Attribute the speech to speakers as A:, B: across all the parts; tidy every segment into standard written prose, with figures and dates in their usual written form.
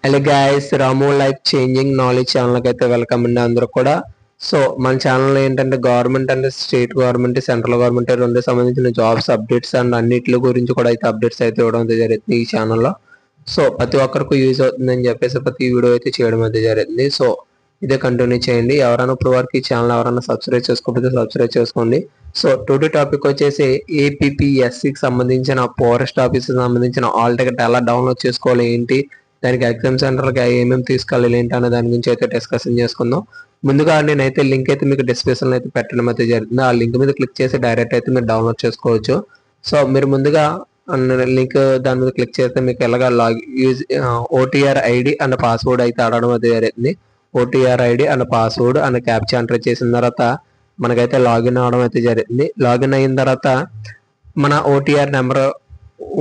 A: Hello guys, రాము life changing knowledge ఛానల్కి అయితే welcome అండి అందరూ కూడా. సో మన ఛానల్ ఏంటంటే గవర్నమెంట్ అంటే స్టేట్ గవర్నమెంట్, సెంట్రల్ గవర్నమెంట్ రెండు సంబంధించిన జాబ్స్ అప్డేట్స్ అండ్ అన్నిటి గురించి కూడా అయితే అప్డేట్స్ అయితే ఇవ్వడం అయితే జరుగుతుంది ఈ ఛానల్లో. సో ప్రతి ఒక్కరికి యూజ్ అవుతుందని చెప్పేసి ప్రతి వీడియో అయితే చేయడం అయితే జరుగుతుంది. సో ఇదే కంటిన్యూ చేయండి. ఎవరైనా ఇప్పుడు వరకు ఈ ఛానల్ ఎవరైనా సబ్స్క్రైబ్ చేసుకోకపోతే సబ్స్క్రైబ్ చేసుకోండి. సో టుడే టాపిక్ వచ్చేసి ఏపీపీఎస్సికి సంబంధించిన ఫారెస్ట్ ఆఫీస్కి సంబంధించిన ఆల్ టికెట్ ఎలా డౌన్లోడ్ చేసుకోవాలి, ఏంటి దానికి ఎగ్జామ్ సెంటర్కి ఏమేమి తీసుకెళ్ళాలి ఏంటి అనే దాని గురించి అయితే డిస్కషన్ చేసుకుందాం. ముందుగా నేనైతే లింక్ అయితే మీకు డిస్క్రిప్షన్లో అయితే పెట్టడం అయితే జరుగుతుంది. ఆ లింక్ మీద క్లిక్ చేసి డైరెక్ట్ అయితే మీరు డౌన్లోడ్ చేసుకోవచ్చు. సో మీరు ముందుగా లింక్ దాని మీద క్లిక్ చేస్తే మీకు ఎలాగా ఓటీఆర్ ఐడి అండ్ పాస్వర్డ్ అయితే అడగడం అయితే జరుగుతుంది. OTR ID and password and captcha enter చేసిన తర్వాత మనకైతే లాగిన్ అవడం అయితే జరుగుతుంది. లాగిన్ అయిన తర్వాత మన ఓటీఆర్ నెంబర్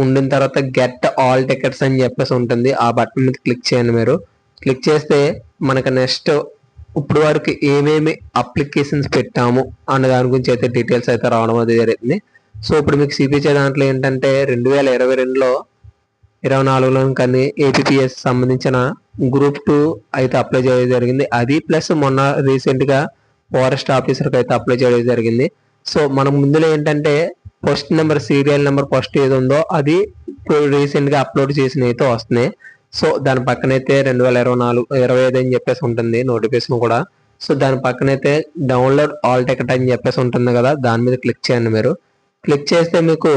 A: ఉండిన తర్వాత గెట్ ఆల్ టికెట్స్ అని చెప్పేసి ఉంటుంది. ఆ బటన్ మీద క్లిక్ చేయండి. మీరు క్లిక్ చేస్తే మనకు నెక్స్ట్ ఇప్పుడు వరకు ఏమేమి అప్లికేషన్స్ పెట్టాము అన్న దాని గురించి అయితే డీటెయిల్స్ అయితే రావడం అది జరుగుతుంది. సో ఇప్పుడు మీకు సిపిచే దాంట్లో ఏంటంటే 2022లో 24లో కానీ ఏపీఎస్ సంబంధించిన గ్రూప్ 2 అయితే అప్లై చేయడం జరిగింది. అది ప్లస్ మొన్న రీసెంట్గా ఫారెస్ట్ ఆఫీసర్కి అయితే అప్లై చేయడం జరిగింది. సో మనం ముందులో ఏంటంటే first number serial number first ఏది ఉందో అది రీసెంట్గా అప్లోడ్ చేసిన అయితే వస్తున్నాయి. సో దాని పక్కనైతే 2024-25 అని చెప్పేసి ఉంటుంది నోటిఫికేషన్ కూడా. సో దాని పక్కనైతే డౌన్లోడ్ ఆల్ టికెట్ అని చెప్పేసి ఉంటుంది కదా, దాని మీద క్లిక్ చేయండి. మీరు క్లిక్ చేస్తే మీకు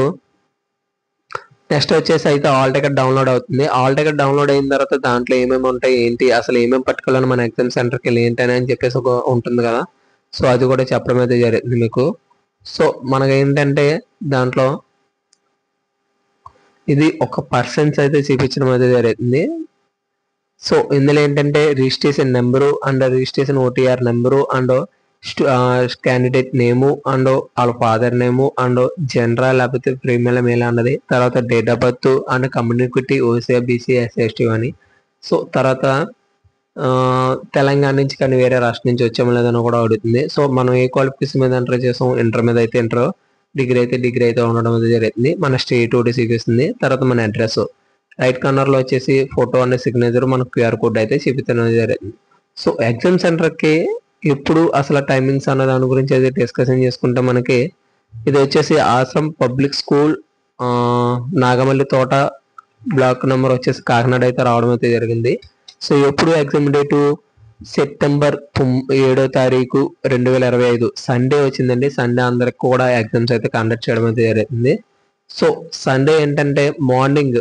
A: నెక్స్ట్ వచ్చేసి అయితే ఆల్ టికెట్ డౌన్లోడ్ అవుతుంది. ఆల్ టికెట్ డౌన్లోడ్ అయిన తర్వాత దాంట్లో ఏమేమి ఉంటాయి, ఏంటి అసలు ఏమేమి పట్టుకోవాలని మన ఎగ్జామ్ సెంటర్కి వెళ్ళి ఏంటి అని చెప్పేసి ఒక ఉంటుంది కదా. సో అది కూడా చెప్పడం అయితే జరుగుతుంది మీకు. సో మనకి ఏంటంటే దాంట్లో ఇది ఒక పర్సన్స్ అయితే చూపించడం అయితే జరుగుతుంది. సో ఇందులో ఏంటంటే registration number and registration OTR number and candidate name and వాళ్ళ ఫాదర్ నేము అండ్ జనరల్ లేకపోతే ప్రీమియర్ మేల్ అన్నది, తర్వాత date of birth and community OC BC SC అని. సో తర్వాత తెలంగాణ నుంచి కానీ వేరే రాష్ట్రం నుంచి వచ్చామో లేదని కూడా అడుగుతుంది. సో మనం ఏ క్వాలిఫికేషన్ మీద ఎంటర్ చేసాం, ఇంటర్ మీద అయితే ఇంటర్, డిగ్రీ అయితే ఉండడం అనేది జరుగుతుంది. మన స్టేట్ ఒకటి చూపిస్తుంది. తర్వాత మన అడ్రస్ రైట్ కార్నర్లో వచ్చేసి ఫోటో అనే సిగ్నేచర్ మన క్యూఆర్ కోడ్ అయితే చూపించడం జరుగుతుంది. సో ఎగ్జామ్ సెంటర్కి ఎప్పుడు అసలు టైమింగ్స్ అన్న దాని గురించి అయితే డిస్కషన్ చేసుకుంటే మనకి ఇది వచ్చేసి ఆశ్రమ్ పబ్లిక్ స్కూల్ నాగమల్లి తోట బ్లాక్ నెంబర్ వచ్చేసి కాకినాడ అయితే రావడం అయితే జరిగింది. సో ఎప్పుడు ఎగ్జామ్ డేటు సెప్టెంబర్ 7వ తారీఖు 2025 సండే వచ్చిందండి. సండే అందరికి కూడా ఎగ్జామ్స్ అయితే కండక్ట్ చేయడం అయితే జరుగుతుంది. సో సండే ఏంటంటే మార్నింగ్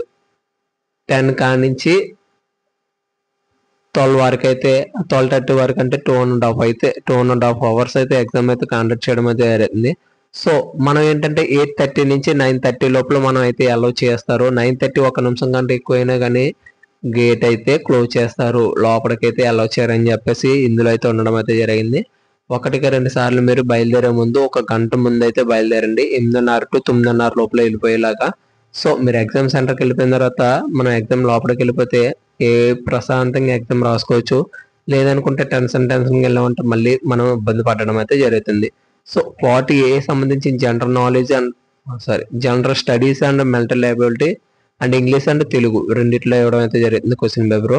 A: 10 కాడి నుంచి 12 వరకు అయితే 12:30 వరకు అంటే 2.5 అవర్స్ అయితే ఎగ్జామ్ అయితే కండక్ట్ చేయడం అయితే జరుగుతుంది. సో మనం ఏంటంటే 8:30 నుంచి 9:30 లోపల మనం అయితే అలౌ చేస్తారు. 9:30 ఒక నిమిషం కంటే ఎక్కువైనా కానీ గేట్ అయితే క్లోజ్ చేస్తారు, లోపలికైతే అలౌ చేయరని చెప్పేసి ఇందులో అయితే ఉండడం అయితే జరిగింది. 1-2 సార్లు మీరు బయలుదేరే ముందు ఒక గంట ముందు అయితే బయలుదేరండి, 8:30 to 9:30 లోపల వెళ్ళిపోయేలాగా. సో మీరు ఎగ్జామ్ సెంటర్కి వెళ్ళిపోయిన తర్వాత మనం ఎగ్జామ్ లోపలికి వెళ్ళిపోతే ప్రశాంతంగా ఎగ్జామ్ రాసుకోవచ్చు. లేదనుకుంటే టెన్షన్గా వెళ్ళామంటే మళ్ళీ మనం ఇబ్బంది పడడం అయితే జరుగుతుంది. సో వాటి సంబంధించిన general knowledge and general studies and mental ability and English and Telugu రెండిట్లో ఇవ్వడం అయితే జరుగుతుంది క్వశ్చన్ పేపర్.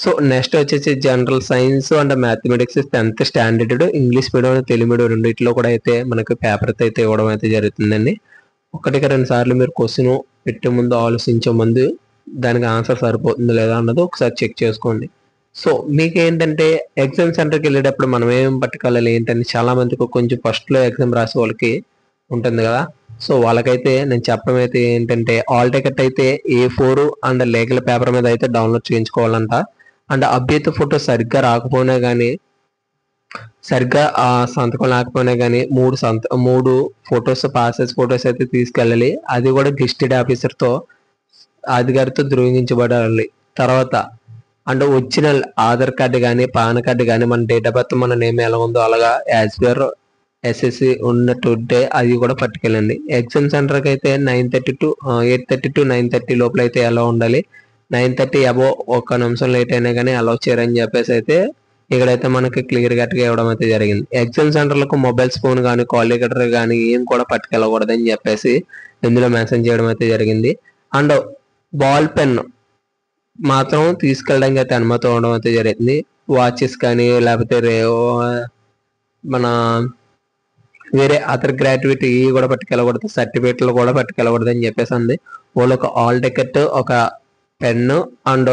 A: సో నెక్స్ట్ వచ్చేసి general science and mathematics 10th standard English medium Telugu medium రెండిట్లో కూడా అయితే మనకు పేపర్ అయితే ఇవ్వడం అయితే జరుగుతుందండి. 1-2 సార్లు మీరు క్వశ్చన్ పెట్టే ముందు ఆలోచించే ముందు దానికి ఆన్సర్ సరిపోతుందో లేదా అన్నది ఒకసారి చెక్ చేసుకోండి. సో మీకు ఏంటంటే ఎగ్జామ్ సెంటర్కి వెళ్ళేటప్పుడు మనం ఏం పట్టుకెళ్ళాలి ఏంటని చాలా మందికి కొంచెం ఫస్ట్లో ఎగ్జామ్ రాసే వాళ్ళకి ఉంటుంది కదా. సో వాళ్ళకైతే నేను చెప్పడం అయితే ఏంటంటే ఆల్ టికెట్ అయితే A4 అండ్ లీగల్ పేపర్ మీద అయితే డౌన్లోడ్ చేయించుకోవాలంట. అండ్ అభ్యర్థి ఫోటో సరిగ్గా రాకపోయినా కానీ సరిగ్గా సంతకం లేకపోయినా కానీ 3 ఫొటోస్ పాసెస్ ఫొటోస్ అయితే తీసుకెళ్ళాలి. అది కూడా గెస్టెడ్ ఆఫీసర్తో అధికారితో ధృవీకరించబడాలి. తర్వాత అండ్ ఒరిజినల్ ఆధార్ కార్డు కానీ పాన్ కార్డు కానీ మన డేట్ ఆఫ్ బర్త్ మన నేమ్ ఎలా ఉందో అలాగా యాజ్ పర్ ఎస్ఎస్సి ఉన్నట్టుంటే అది కూడా పట్టుకెళ్ళండి. ఎగ్జామ్ సెంటర్కి అయితే 8:30 to 9:30 లోపల అయితే ఎలా ఉండాలి. 9:30 అబోవ్ ఒక నిమిషం లేట్ అయినా కానీ అలౌ చేయరని చెప్పేసి అయితే ఇక్కడైతే మనకి క్లియర్ కట్గా ఇవ్వడం అయితే జరిగింది. ఎగ్జామ్ సెంటర్లకు మొబైల్ ఫోన్ కానీ కాల్ లెటర్ కానీ ఏం కూడా పట్టుకెళ్ళకూడదని చెప్పేసి ఇందులో మెన్షన్ చేయడం అయితే జరిగింది. అండ్ బాల్ పెన్ మాత్రం తీసుకెళ్ళడానికి అయితే అనుమతి అవడం అయితే జరుగుతుంది. వాచెస్ కానీ లేకపోతే మన వేరే అదర్ గ్రాట్యుయేట్ కూడా పట్టుకెళ్ళకూడదు, సర్టిఫికేట్లు కూడా పట్టుకెళ్ళకూడదు అని చెప్పేసి ఉంది. వాళ్ళు ఒక హాల్ టికెట్, ఒక పెన్ను అండ్